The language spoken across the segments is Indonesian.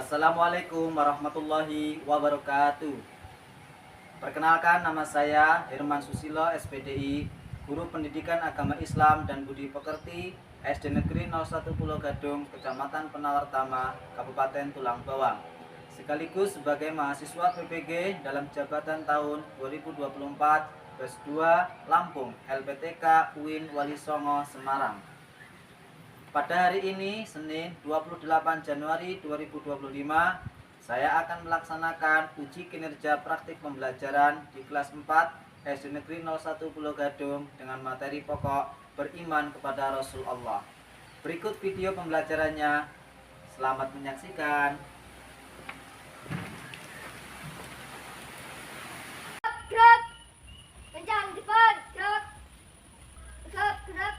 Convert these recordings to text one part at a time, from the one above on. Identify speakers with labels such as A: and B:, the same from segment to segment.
A: Assalamualaikum warahmatullahi wabarakatuh. Perkenalkan, nama saya Herman Susilo, SPDI, Guru Pendidikan Agama Islam dan Budi Pekerti, SD Negeri 01 Pulau Gadung, Kecamatan Penawartama, Kabupaten Tulang Bawang, sekaligus sebagai mahasiswa PPG dalam jabatan tahun 2024 kelas 2 Lampung, LPTK UIN Wali Songo, Semarang. Pada hari ini, Senin 28 Januari 2025, saya akan melaksanakan uji kinerja praktik pembelajaran di kelas 4 SD Negeri 01 Pulau Gadung dengan materi pokok beriman kepada Rasulullah. Berikut video pembelajarannya. Selamat menyaksikan.
B: Gerak, kencang, cepat, gerak, gerak, gerak.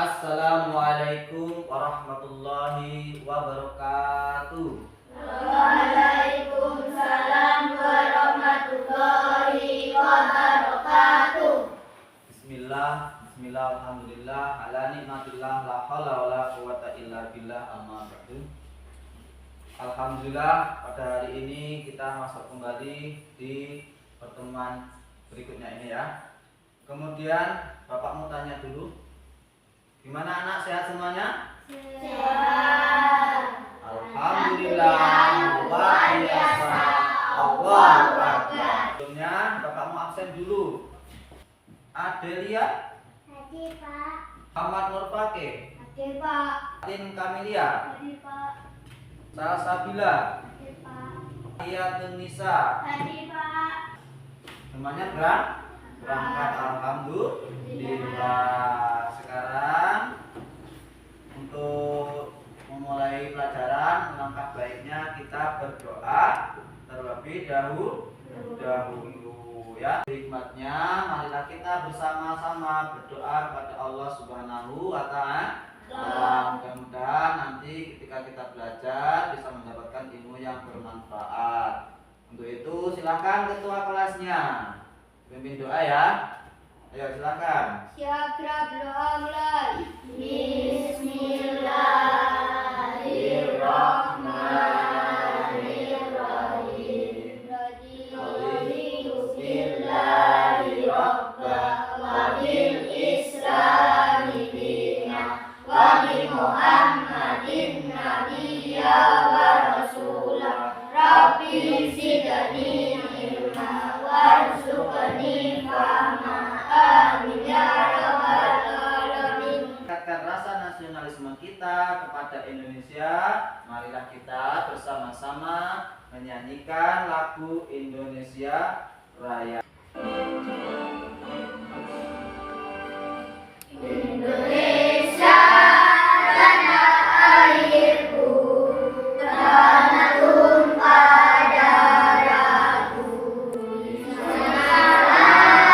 A: Assalamualaikum warahmatullahi wabarakatuh.
B: Waalaikumsalam warahmatullahi wabarakatuh.
A: Bismillah, alhamdulillah, ala nikmatillah, la haula wala quwata illa billah, amma ba'du. Alhamdulillah, pada hari ini kita masuk kembali di pertemuan berikutnya ini ya. Kemudian Bapak mau tanya dulu, gimana anak, sehat semuanya?
B: Sehat.
A: Alhamdulillah, luar biasa. Allahu Akbar. Sebelumnya Bapak mau absen dulu. Adelia,
B: Hadir, Pak.
A: Ahmad Nurpake,
B: Hadir, Pak.
A: Tin Kamilia,
B: Hadir, Pak.
A: Salsabila,
B: Hadir, Pak.
A: Iyatun Nisa.
B: Hadir, Pak.
A: Semuanya berangkat. Alhamdulillah. Sekarang untuk memulai pelajaran, langkah baiknya kita berdoa terlebih dahulu ya. Hikmatnya, marilah kita bersama-sama berdoa kepada Allah Subhanahu wa Ta'ala. Mudah-mudahan nanti ketika kita belajar bisa mendapatkan ilmu yang bermanfaat. Untuk itu silakan ketua kelasnya pimpin doa ya. Ayo silakan.
B: Siap, gerak, berdoa mulai. Bismillahirrahmanirrahim. Raditu billahi robba wa bil islami dina wa bi Muhammadin nabiyya wa rasulah. Rabbi zidni ilma warzuqni fahma. Amin ya rabbal alamin.
A: Meningkatkan rasa nasionalisme kita kepada Indonesia, marilah kita bersama-sama menyanyikan lagu Indonesia Raya.
B: Indonesia tanah airku, tanah tumpah darahku. Di sanalah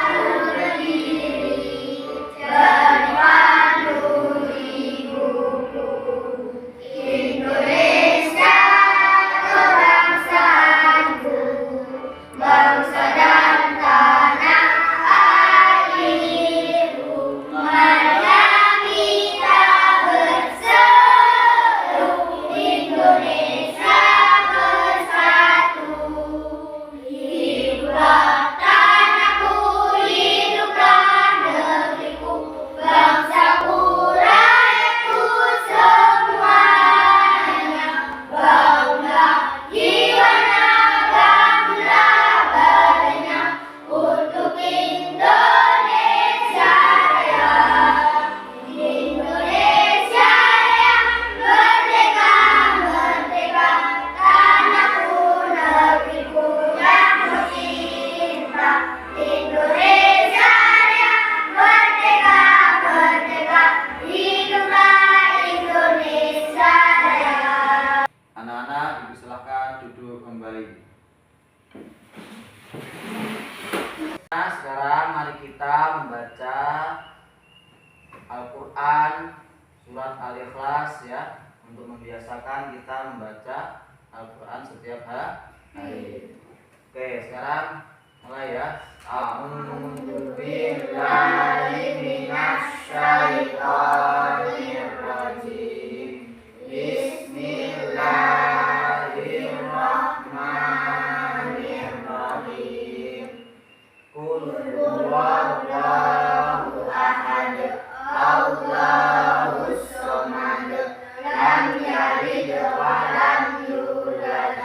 B: aku berdiri, jadi pandu ibuku. Indonesia kebangsaanku, bangsa
A: Nah, sekarang mari kita membaca Al-Quran surat Al-Ikhlas ya, untuk membiasakan kita membaca Al-Quran setiap hari. Oke, sekarang mulai ya. A'udzu billahi minasyaitonir rajim. Bismillahirrahmanirrahim. Qul huwallahu ahad, Allahus samad, lam yalid wa lam yulad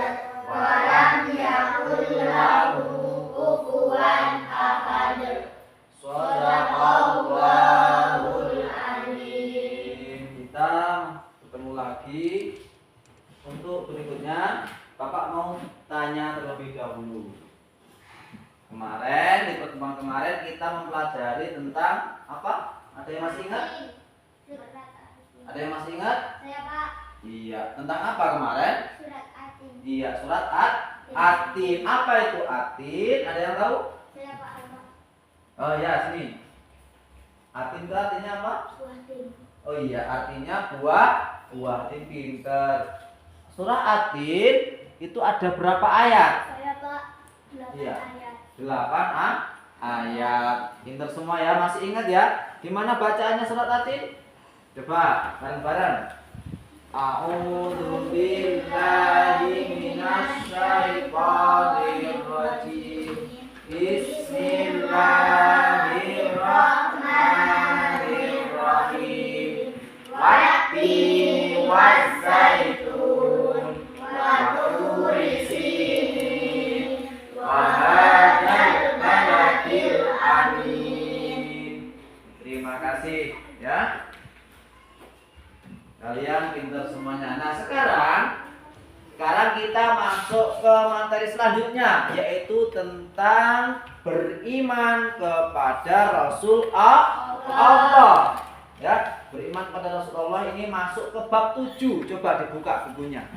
A: wa lam yakul lahu kufuwan ahad. Shadaqallahul azim. Kita ketemu lagi. Untuk berikutnya, Bapak mau tanya terlebih dahulu. Kemarin di pertemuan kemarin kita mempelajari tentang apa? Ada yang masih ingat? Ada yang masih ingat?
B: Saya Pak.
A: Iya, tentang apa kemarin?
B: Surat Atin.
A: Iya, surat Atin. Apa itu Atin? Ada yang tahu?
B: Saya Pak Alma.
A: Oh ya, sini. Atin itu artinya apa?
B: Buah tin.
A: Oh iya, artinya buah tin, pinter. Surah Atin itu ada berapa ayat?
B: Saya Pak. 8
A: Iya.
B: ayat.
A: 8 ayat. Pinter semua ya, masih ingat ya? Gimana bacaannya surat Atin? Coba bareng-bareng. A'udzu billahi minasyaitonir rajim. Bismillahirrahmanirrahim. Wattini wazzaitun wa turi sinin wa hadzal baladil amin. Terima kasih ya. Kalian pintar semuanya. Nah, sekarang kita masuk ke materi selanjutnya, yaitu tentang beriman kepada Rasul Allah. Ya, beriman kepada Rasulullah ini masuk ke bab 7. Coba dibuka bukunya.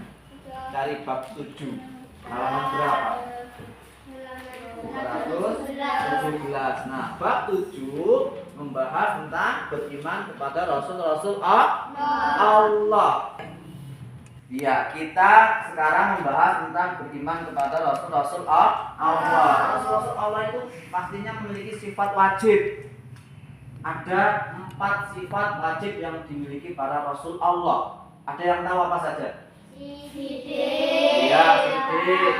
A: Cari bab 7. Halaman berapa? 217. Nah, bab 7 membahas tentang beriman kepada Rasul Allah. Ya, kita sekarang membahas tentang beriman kepada Rasul Allah. Rasul Allah itu pastinya memiliki sifat wajib. Ada 4 sifat wajib yang dimiliki para Rasul Allah. Ada yang tahu apa saja?
B: Sidik.
A: Ya, sidik.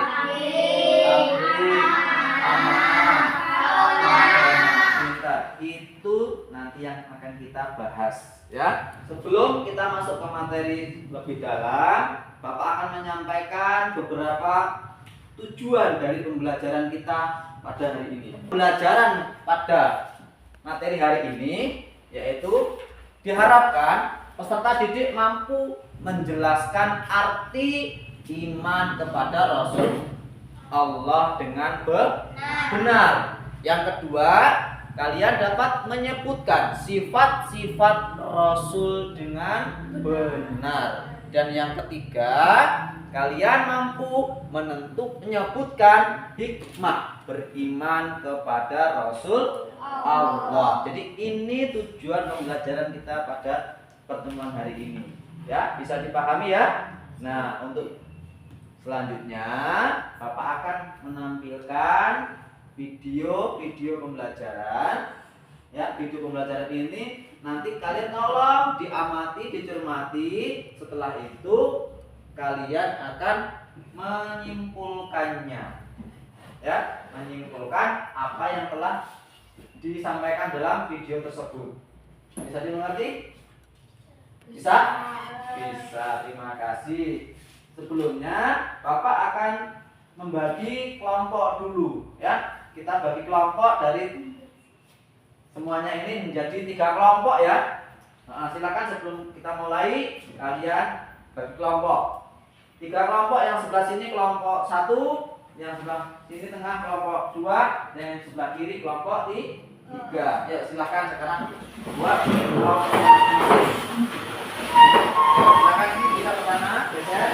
A: Cinta. Itu nanti yang akan kita bahas ya. Sebelum kita masuk ke materi lebih dalam, Bapak akan menyampaikan beberapa tujuan dari pembelajaran kita pada hari ini. Pembelajaran pada materi hari ini yaitu diharapkan peserta didik mampu menjelaskan arti iman kepada Rasul Allah dengan benar. Yang kedua, kalian dapat menyebutkan sifat-sifat Rasul dengan benar. Dan yang ketiga, kalian mampu menyebutkan hikmah beriman kepada Rasul Allah. Jadi ini tujuan pembelajaran kita pada pertemuan hari ini. Ya, bisa dipahami ya? Nah, untuk selanjutnya Bapak akan menampilkan video pembelajaran. Ya, video pembelajaran ini nanti kalian tolong diamati, dicermati. Setelah itu kalian akan menyimpulkannya. Ya, menyimpulkan apa yang telah disampaikan dalam video tersebut. Bisa dimengerti? Bisa? Bisa, terima kasih. Sebelumnya Bapak akan membagi kelompok dulu ya. Kita bagi kelompok dari semuanya ini menjadi 3 kelompok ya. Nah, silakan sebelum kita mulai kalian bagi kelompok. 3 kelompok, yang sebelah sini kelompok 1, yang sebelah sini tengah kelompok 2, dan yang sebelah kiri kelompok 3. Ya, silakan sekarang buat kelompok. Silakan ini kita ke sana, geser.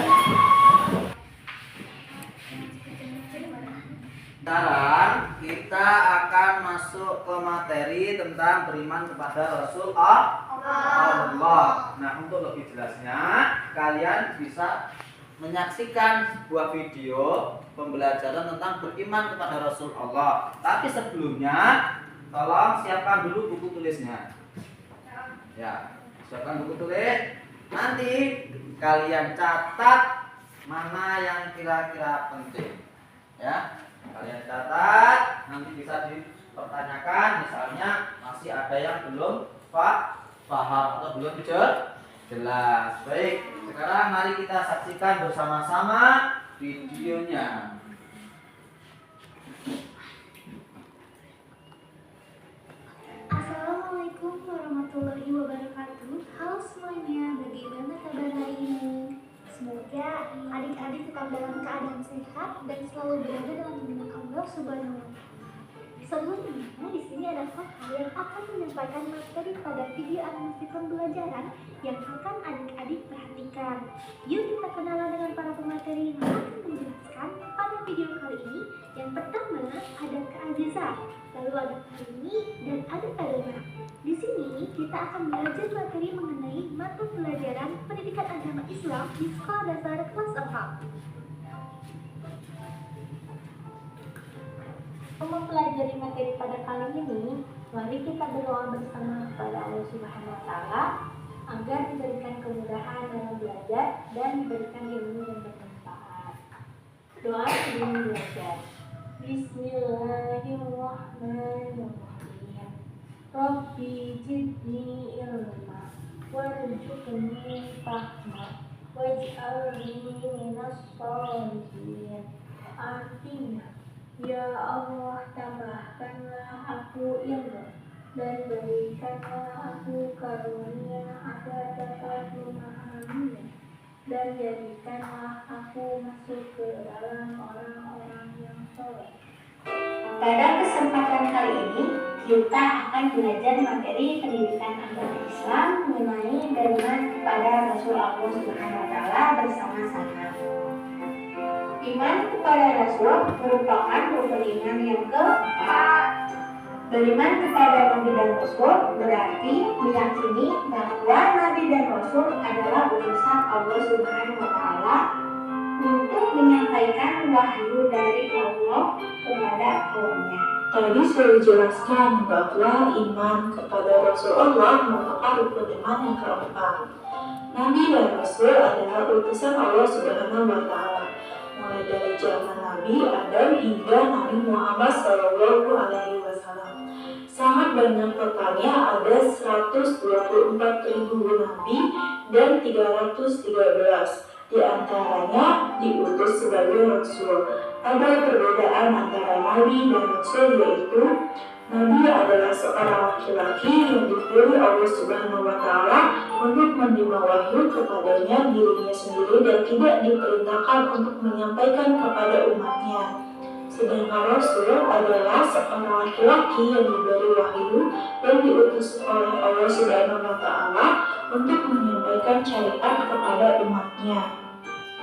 A: Sekarang kita akan tentang beriman kepada Rasul Allah. Nah, untuk lebih jelasnya kalian bisa menyaksikan sebuah video pembelajaran tentang beriman kepada Rasul Allah. Tapi sebelumnya tolong siapkan dulu buku tulisnya. Ya, siapkan buku tulis. Nanti kalian catat mana yang kira-kira penting. Ya, kalian catat, nanti bisa dipertanyakan. Misalnya masih ada yang belum paham atau belum jelas. Baik, sekarang mari kita saksikan bersama-sama videonya.
B: Assalamualaikum warahmatullahi wabarakatuh. Halo semuanya, bagaimana kabar hari ini? Semoga adik-adik tetap dalam keadaan sehat dan selalu berada dalam lindungan Allah Subhanahu wa Ta'ala. Sebelumnya, di sini ada kakak yang akan menyampaikan materi pada video animasi pembelajaran yang akan adik-adik perhatikan. Yuk kita kenalan dengan para pemateri yang akan menjelaskan pada video kali ini. Yang pertama ada Kak Aziza, lalu ada Kak Rini, dan ada Kak Dona. Di sini kita akan belajar materi mengenai mata pelajaran pendidikan agama Islam di sekolah dasar kelas 4. Mempelajari materi pada kali ini, mari kita berdoa bersama kepada Allah Subhanahu wa Ta'ala agar diberikan kemudahan dalam belajar dan diberikan ilmu yang bermanfaat. Doa sebelum belajar. Bismillahirrahmanirrahim. Rabbi zidni ilma warzuqni fahma waj'alni minas sholihin. Artinya, ya Allah, tambahkanlah aku ilmu dan berikanlah aku karunia agar dapat memahaminya, dan jadikanlah aku masuk ke dalam orang-orang yang soleh. Pada kesempatan kali ini, kita akan belajar materi pendidikan agama Islam mengenai beriman kepada Rasul Allah Subhanahu wa Ta'ala bersama-sama. Iman kepada Rasul merupakan rukun iman yang keempat. Beriman kepada Nabi dan Rasul berarti meyakini bahwa Nabi dan Rasul adalah utusan Allah Subhanahu wa Ta'ala untuk menyampaikan wahyu dari Allah kepada kaumnya.
C: Tadi saya jelaskan bahwa iman kepada Rasulullah merupakan rukun iman yang keempat. Nabi dan Rasul adalah utusan Allah Subhanahu wa Ta'ala, mulai dari zaman Nabi Adam hingga Nabi Muhammad SAW. Sangat banyak totalnya, ada 124.000 nabi dan 313. Di antaranya diutus sebagai Rasul. Ada perbedaan antara Nabi dan Rasul, yaitu Nabi adalah seorang laki-laki yang dipilih Allah Subhanahu wa Ta'ala untuk menerima wahyu kepadanya dirinya sendiri dan tidak diperintahkan untuk menyampaikan kepada umatnya. Sedangkan Rasul adalah seorang laki-laki yang diberi wahyu dan diutus oleh Allah Subhanahu wa Ta'ala untuk menyampaikan syariat kepada umatnya.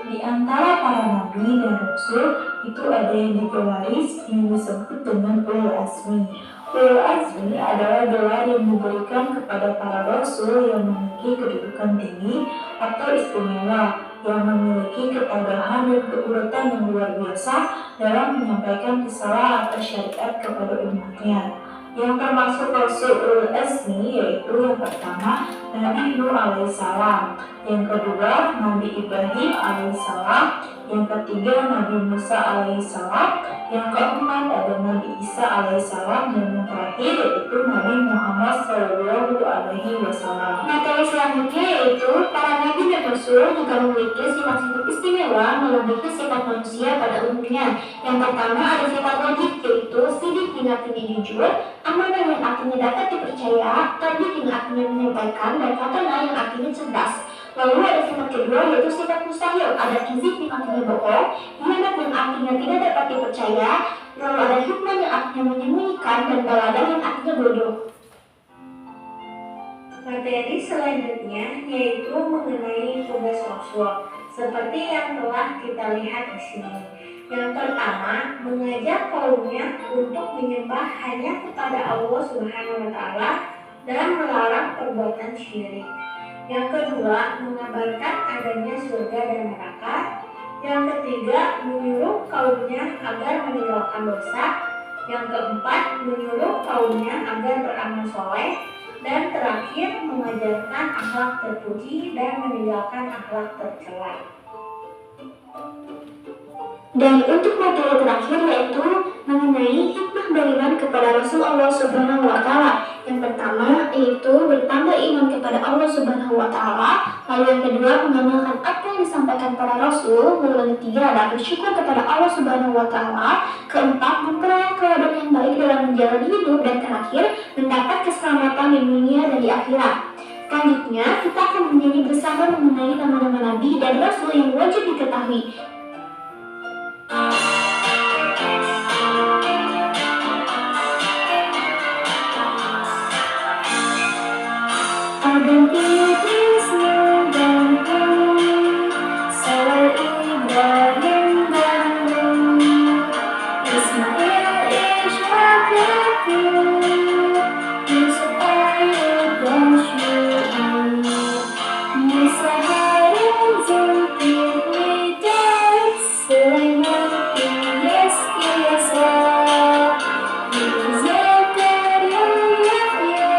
C: Di antara para nabi dan rasul itu ada yang digelari yang disebut dengan ulul azmi. Ulul azmi adalah gelar yang diberikan kepada para rasul yang memiliki kedudukan tinggi atau istimewa, yang memiliki ketabahan dan keuletan yang luar biasa dalam menyampaikan risalah atau syariat kepada umatnya. Yang termasuk Rasul ulul azmi yaitu yang pertama Nabi Nuh alaihissalam, yang kedua Nabi Ibrahim alaihissalam, yang ketiga Nabi Musa alaihissalam, yang keempat ada Nabi Isa alaihissalam, dan yang terakhir yaitu Nabi Muhammad SAW.
B: Materi selanjutnya yaitu para nabi dan rasul juga memiliki sifat-sifat istimewa melebihi sifat manusia pada umumnya. Yang pertama ada sifat wajib, yaitu sidik yang artinya jujur, amanah yang artinya dapat dipercaya, tabligh yang artinya menyampaikan, dan fatanah yang artinya cerdas. Lalu ada sifat kedua yaitu sifat mustahil, ada kizib yang artinya bohong, hianat yang artinya tidak dapat dipercaya, lalu ada hikmah yang artinya menyembunyikan, dan baladah yang artinya bodoh. Materi selanjutnya yaitu mengenai tugas Rasul, seperti yang telah kita lihat di sini.
C: Yang pertama, mengajak kaumnya untuk menyembah hanya kepada Allah Subhanahu wa Ta'ala dan melarang perbuatan syirik. Yang kedua, mengabarkan adanya surga dan neraka. Yang ketiga, menyuruh kaumnya agar meninggalkan dosa. Yang keempat, menyuruh kaumnya agar beramal soleh. Dan terakhir, mengajarkan akhlak terpuji dan meninggalkan akhlak tercela. Dan untuk materi terakhir yaitu mengenai hikmah beriman kepada Rasul Allah Subhanahu wa Ta'ala. Yang pertama yaitu bertambah iman kepada Allah Subhanahu wa Ta'ala. Lalu yang kedua, mengamalkan apa yang disampaikan para Rasul. Lalu yang ketiga adalah bersyukur kepada Allah Subhanahu wa Ta'ala. Keempat, memperoleh keadaan yang baik dalam menjalani hidup. Dan terakhir, mendapat keselamatan di dunia dan di akhirat. Selanjutnya, kita akan menyanyi bersama mengenai nama-nama Nabi dan Rasul yang wajib diketahui. Adam Idris Nuh dan Hud, Saleh Ibrahim dan Lut, Ismail Ishak Yakub, Yusuf Ayub dan Syuaib, Musa Harun Zulkifli dan Sulaiman Ilyas Yasa, Zakaria Yahya,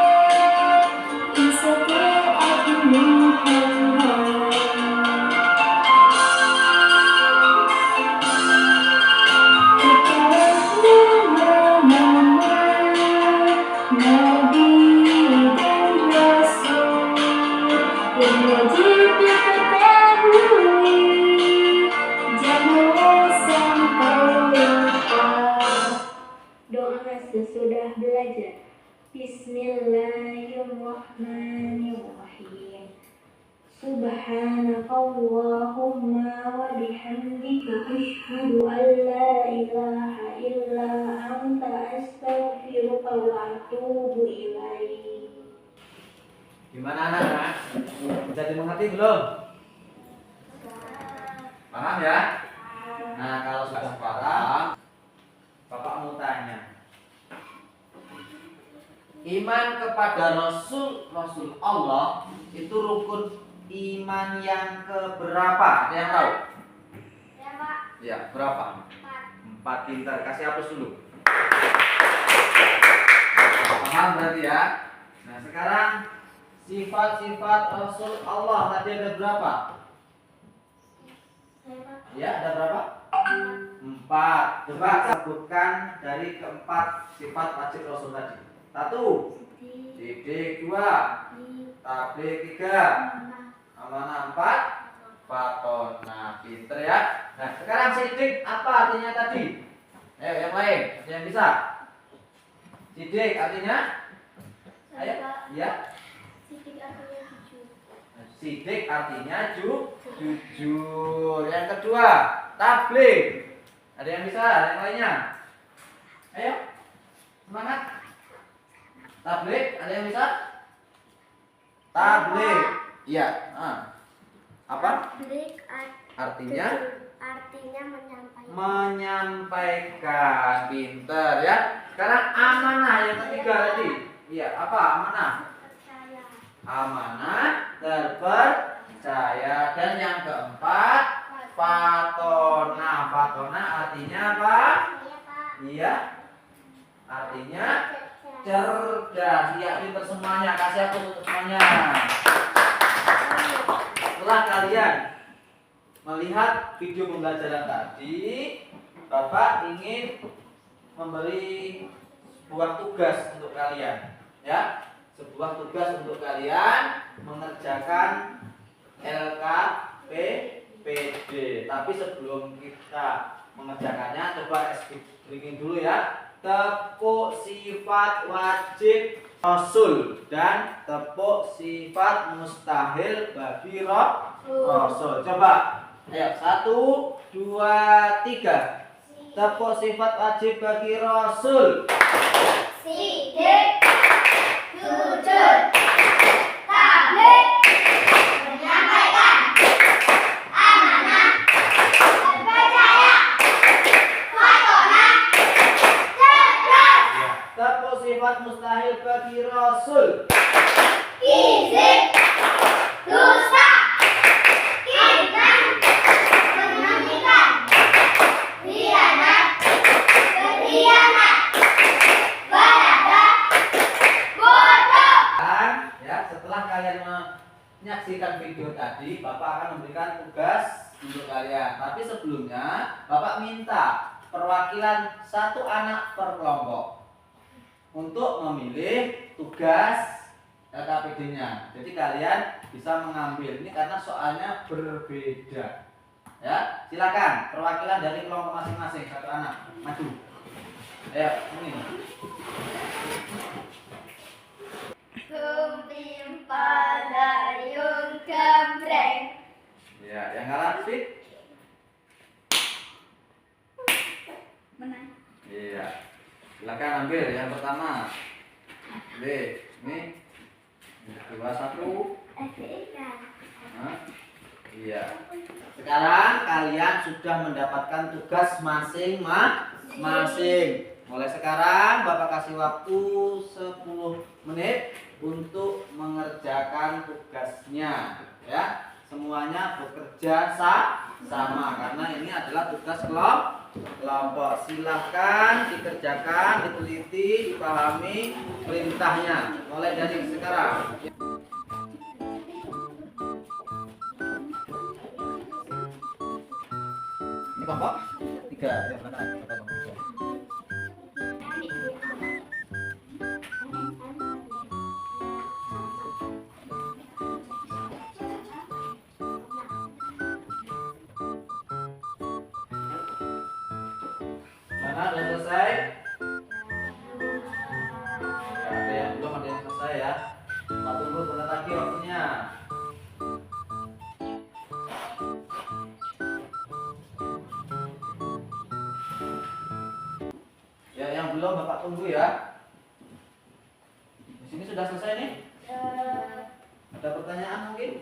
C: Isa Muhammad. Nama-nama Nabi dan Rasul yang wajib diketahui, janganlah sampai lupa. Doa sesudah belajar. Bismillahirrahmanirrahim. Subhanakallahumma wa bihamdika asyhadu an la ilaha illa anta astaghfiruka wa atubu ilaik.
A: Gimana anak-anak? Bisa dimengerti belum? Paham ya? Nah, kalau sudah paham, Bapak mau tanya. Iman kepada Rasul Allah itu rukun iman yang keberapa? Ada yang tahu?
B: Ya, Pak.
A: Ya, berapa? 4. Pintar. Kasih hapus dulu. Paham berarti ya? Nah, sekarang sifat-sifat Rasul Allah tadi ada berapa? Ya, ada berapa? 4. Coba sebutkan dari keempat sifat wajib Rasul tadi. 1. Didik. 2. Tabligh. 3. Amanah. 4. Fatona. Pinter ya. Nah, sekarang sidik apa artinya tadi? Ayo yang lain, ada yang bisa? Sidik artinya? Ayo, ya. Sidik artinya jujur. Yang kedua, tabligh. Ada yang bisa? Ada yang lainnya? Ayo, semangat. Tabligh, ada yang bisa? Tabligh. Iya. Apa?
B: Tabligh
A: Artinya?
B: artinya menyampaikan.
A: Menyampaikan. Pinter ya. Sekarang amanah yang ketiga tadi. Iya, apa amanah?
B: Percaya.
A: Amanah, terpercaya. Dan yang keempat, fatona. Fatona artinya apa?
B: Iya, Pak.
A: Iya. Artinya cerdas. Iya, pinter semuanya. Kasih aku untuk semuanya. Setelah kalian melihat video pembelajaran tadi, Bapak ingin memberi sebuah tugas untuk kalian, ya. Sebuah tugas untuk kalian mengerjakan LKPPD. Tapi sebelum kita mengerjakannya, coba screening dulu ya. Tepuk sifat wajib Rasul dan tepuk sifat mustahil bagi Rasul. Coba, ayo 1, 2, 3. Tepuk sifat wajib bagi Rasul.
B: Sidik, jujur, tabligh, menyampaikan, amanah, terpercaya,
A: untuk kalian. Tapi sebelumnya Bapak minta perwakilan satu anak per kelompok untuk memilih tugas LKPD-nya. Jadi kalian bisa mengambil ini karena soalnya berbeda. Ya, silakan perwakilan dari kelompok masing-masing satu anak maju. Ayo, ini.
B: Kumpim palayung gambreng.
A: Ya, yang kalah fit.
B: Menang.
A: Iya. Silakan ambil yang pertama. B, ini. 2, 1. Iya. Sekarang kalian sudah mendapatkan tugas masing-masing. Mulai sekarang Bapak kasih waktu 10 menit untuk mengerjakan tugasnya, ya. Semuanya bekerja sama karena ini adalah tugas kelompok. Silahkan dikerjakan, diteliti, dipahami perintahnya. Mulai dari sekarang. Ini kelompok 3 ya, Mana sudah selesai? Ya, ada yang belum, ada yang selesai ya. Pak tunggu sebentar lagi waktunya. Ya, yang belum Bapak tunggu ya. Di sini sudah selesai nih? Ada pertanyaan mungkin?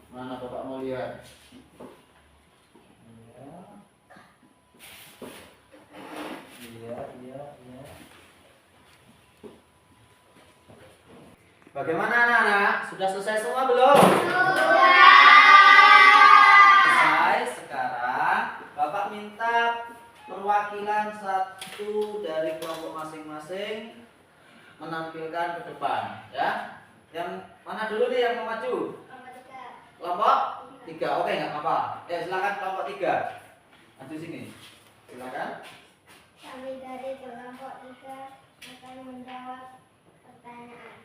A: Mana Bapak mau lihat? Iya. Bagaimana anak-anak? Sudah selesai semua belum? Selesai. Sekarang Bapak minta perwakilan satu dari kelompok masing-masing menampilkan ke depan, ya. Yang mana dulu nih yang mau maju? Kelompok 3. Oke, nggak apa-apa. Ya, silakan kelompok 3. Maju sini. Silakan.
B: Kami dari kelompok 3 akan menjawab pertanyaan.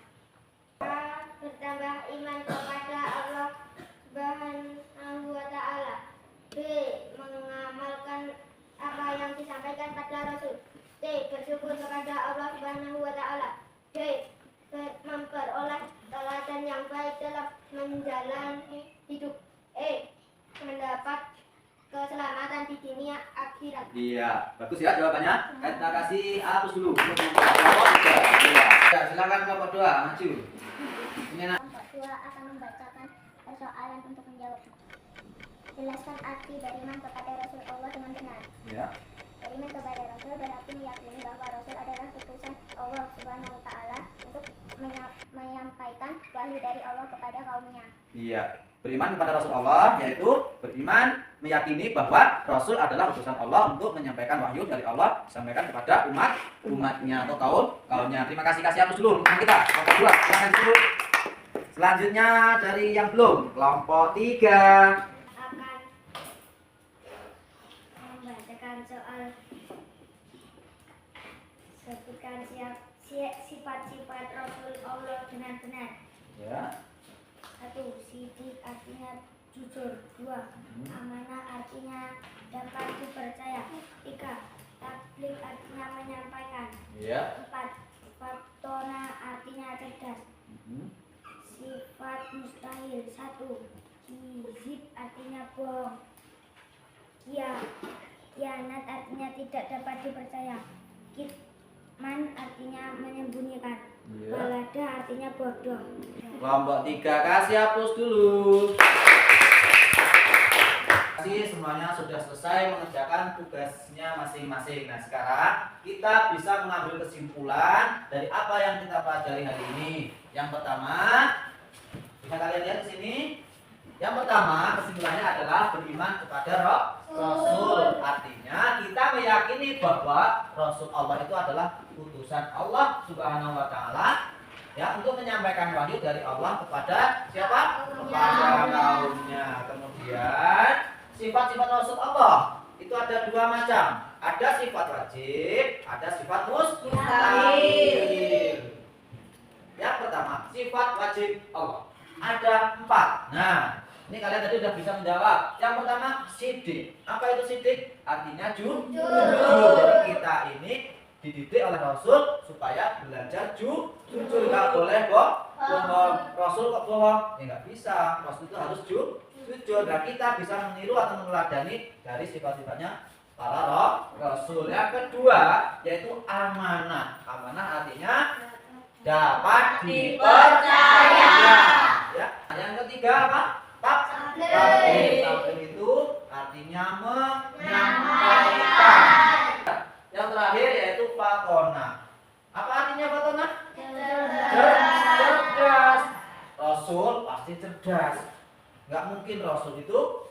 B: A. Bertambah iman kepada Allah Subhanahu wa Ta'ala. B. Mengamalkan apa yang disampaikan pada Rasul. C. Bersyukur kepada Allah Subhanahu wa Ta'ala. D. Memperoleh teladan yang baik dalam menjalani hidup. E. Mendapat keselamatan di dunia akhirat.
A: Iya, bagus ya jawabannya. Kita kasih hapus dulu. Kelompok 3. Iya. Ya, silakan kelompok 2 maju. Ini nak.
B: Kelompok 2 akan membacakan persoalan untuk menjawab. Jelaskan arti beriman kepada Rasul Allah dengan benar.
A: Ya.
B: Beriman kepada Rasul berarti meyakini bahwa Rasul adalah utusan Allah Subhanahu wa Ta'ala untuk menyampaikan wahyu dari Allah kepada kaumnya.
A: Iya. Beriman kepada Rasul Allah yaitu beriman meyakini bahwa Rasul adalah utusan Allah untuk menyampaikan wahyu dari Allah disampaikan kepada umatnya atau kaumnya. Terima kasih, kasih hapus dulu kita. Kelompok 2 silakan dulu. Selanjutnya dari yang belum, kelompok 3
B: akan membacakan soal sebutkan sifat-sifat Rasul Allah dengan benar.
A: ya.
B: 1. Sidik artinya jujur. 2. Amanah artinya dapat dipercaya. 3. Tabligh artinya menyampaikan.
A: Ya.
B: 4. Fatona artinya cerdas. Sifat mustahil. 1. Kizib artinya bohong. Kianat artinya tidak dapat dipercaya. Kitman artinya menyembunyikan.
A: Ya.
B: Balada artinya bodoh.
A: Kelompok 3 kasih hapus dulu. Kasih semuanya sudah selesai mengerjakan tugasnya masing-masing. Nah, sekarang kita bisa mengambil kesimpulan dari apa yang kita pelajari hari ini. Yang pertama, bisa kalian lihat di sini. Yang pertama, kesimpulannya adalah beriman kepada Rasul. Artinya kita meyakini bahwa Rasul Allah itu adalah utusan Allah Subhanahu wa Ta'ala ya untuk menyampaikan wahyu dari Allah kepada siapa? Kepada Kemudian sifat-sifat Rasul Allah itu ada dua macam. Ada sifat wajib, ada sifat mustahil. Yang pertama, sifat wajib Allah. Ada 4. Nah, ini kalian tadi sudah bisa menjawab. Yang pertama, sidik. Apa itu sidik? Artinya jujur. Jadi kita ini dididik oleh Rasul supaya belajar jujur. Nggak boleh bohong. Rasul kok bohong? Ya nggak bisa. Rasul itu harus jujur. Dan kita bisa meniru atau meneladani dari sifat-sifatnya para Rasul. Yang kedua, yaitu amanah. Amanah artinya dapat dipercaya. Ya. Yang ketiga apa? Tabligh. Tabligh itu artinya menyampaikan. Yang terakhir yaitu fatona. Apa artinya fatona? Cerdas. Rasul pasti cerdas. Nggak mungkin Rasul itu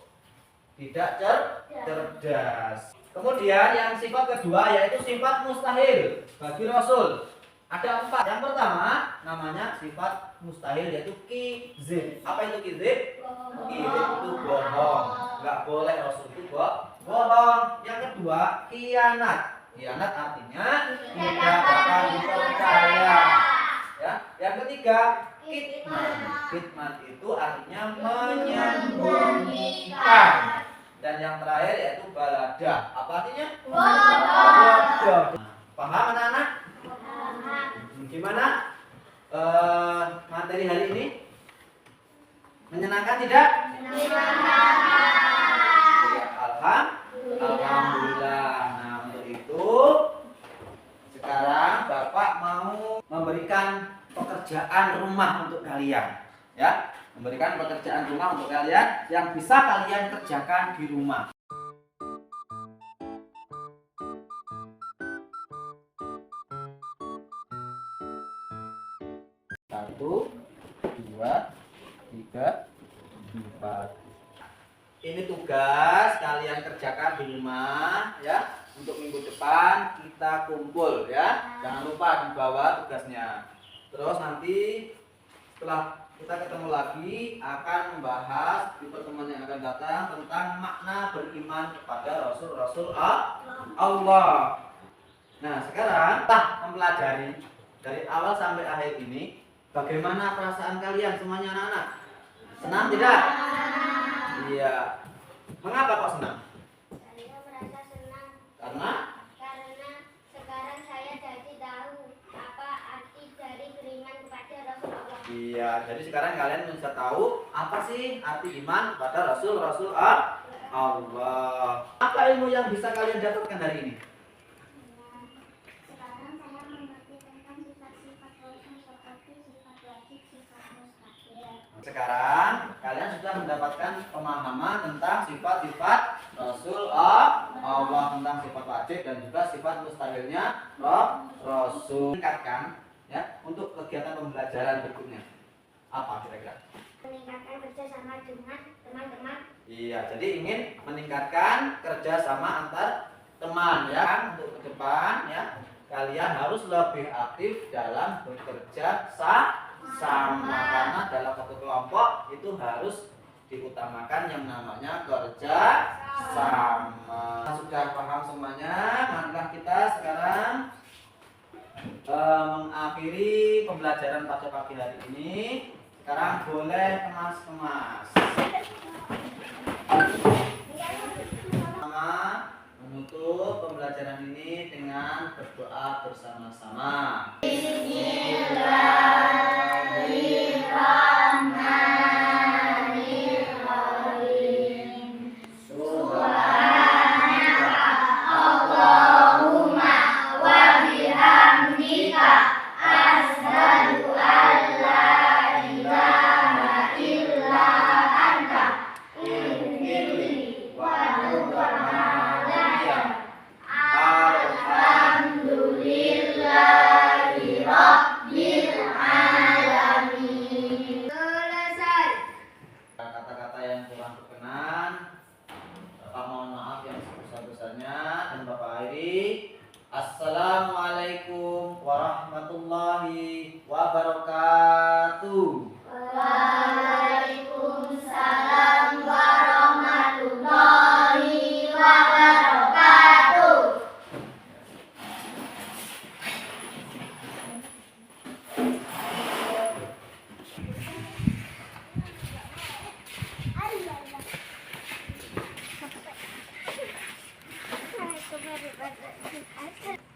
A: tidak cerdas. Kemudian yang sifat kedua yaitu sifat mustahil bagi Rasul. Ada 4. Yang pertama namanya sifat mustahil yaitu kizib. Apa itu kizib? Kizib itu bohong. Nggak boleh Rasul itu bohong. Yang kedua khianat. Khianat artinya tidak dapat dipercaya. Ya. Yang ketiga kitman. Kitman itu artinya menyembunyikan. Dan yang terakhir yaitu balada. Apa artinya? Bodoh. Paham anak-anak? Gimana materi hari ini? Menyenangkan tidak? Alhamdulillah. Nah, untuk itu sekarang Bapak mau memberikan pekerjaan rumah untuk kalian, ya. Memberikan pekerjaan rumah untuk kalian yang bisa kalian kerjakan di rumah. 1, 2, 3, 4. Ini tugas kalian kerjakan di rumah, ya. Untuk minggu depan kita kumpul, ya. Jangan lupa dibawa tugasnya. Terus nanti setelah kita ketemu lagi akan membahas di pertemuan yang akan datang tentang makna beriman kepada Rasul-Rasul Allah. Nah, sekarang kita mempelajari dari awal sampai akhir ini. Bagaimana perasaan kalian semuanya anak-anak? Senang tidak? Iya. Mengapa kok senang?
B: Saya merasa senang
A: Karena
B: sekarang saya jadi tahu apa arti dari beriman kepada Rasulullah.
A: iya, jadi sekarang kalian bisa tahu apa sih arti iman pada Rasul-Rasul Allah. Apa ilmu yang bisa kalian dapatkan hari ini?
B: Sekarang saya mengerti tentang sifat-sifat Rasul seperti sifat wajib, sifat mustahil.
A: Sekarang kalian sudah mendapatkan pemahaman tentang sifat-sifat Rasul Allah, tentang sifat wajib dan juga sifat mustahilnya Rasul. Tingkatkan ya untuk kegiatan pembelajaran berikutnya. Apa kira-kira?
B: Meningkatkan kerjasama dengan teman-teman.
A: Iya, jadi ingin meningkatkan kerjasama antar teman ya. Untuk ke depan ya, kalian harus lebih aktif dalam bekerja sama karena dalam satu kelompok itu harus diutamakan yang namanya kerja sama. Sudah paham semuanya? Marilah kita sekarang mengakhiri pembelajaran pada pagi hari ini. Sekarang boleh kemas-kemas. Sama menutup pembelajaran ini dengan berdoa bersama-sama. Kata-kata yang kurang berkenan, Bapak mohon maaf yang sebesar-besarnya dan Bapak akhiri. Assalamualaikum warahmatullahi wabarakatuh.
B: Waalaikumsalam warahmatullahi daripada kita.